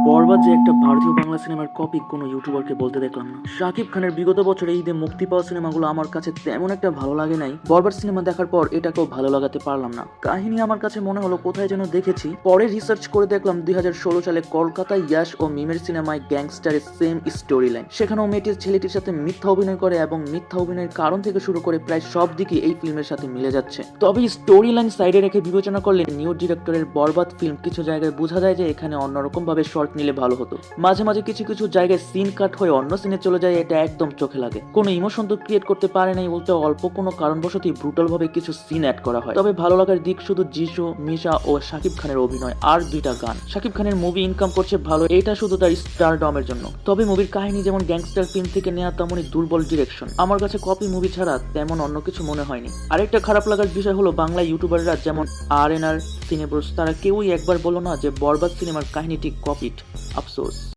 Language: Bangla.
বরবাদ যে একটা ভারতীয় বাংলা সিনেমার কপি কোনো ইউটিউবারকে বলতে দেখলাম না। শাকিব খানের বিগত বছরে ঈদে মুক্তি পাওয়া সিনেমাগুলো আমার কাছে তেমন একটা ভালো লাগে নাই। বরবাদ সিনেমা দেখার পর এটাকেও ভালো লাগাতে পারলাম না। কাহিনী আমার কাছে মনে হলো কোথায় যেন দেখেছি, পরে রিসার্চ করে দেখলাম 2016 সালে কলকাতায় ইয়াশ ও মিমের সিনেমায় গ্যাংস্টারের সেম স্টোরি লাইন। সেখানেও মেয়েটির ছেলেটির সাথে মিথ্যা অভিনয় করে এবং মিথ্যা অভিনয়ের কারণ থেকে শুরু করে প্রায় সব দিকই এই ফিল্মের সাথে মিলে যাচ্ছে। তবে স্টোরি লাইন সাইডে রেখে বিবেচনা করলে নিউ ডিরেক্টরের বরবাদ ফিল্ম কিছু জায়গায় বোঝা যায় যে এখানে অন্যরকম ভাবে শর্ট নিলে ভালো হতো। মাঝে মাঝে কিছু কিছু জায়গায় সিন কাট হয়ে অন্য সিনে চলে যায়, এটা একদম চোখে লাগে। কোনো ইমোশন তো ক্রিয়েট করতে পারে নাই, উল্টো অল্প কোনো কারণবশতই ব্রুটাল ভাবে কিছু সিন অ্যাড করা হয়। তবে ভালো লাগার দিক শুধু জিশু, মিশা ও শাকিব খানের অভিনয় আর দুইটা গান। শাকিব খানের মুভি ইনকাম করছে ভালো, এটা শুধু তার স্টারডমের জন্য। তবে মুভির কাহিনী যেমন গ্যাংস্টার ফিল্ম থেকে নেওয়া তেমনই দুর্বল ডিরেকশন। আমার কাছে কপি মুভি ছাড়া তেমন অন্য কিছু মনে হয়নি। আরেকটা খারাপ লাগার বিষয় হলো বাংলা ইউটিউবাররা যেমন RNR, সিনেব্রোস, তারা কেউই একবার বলো না যে বরবাদ সিনেমার কাহিনীটি কপিড। আফসোস।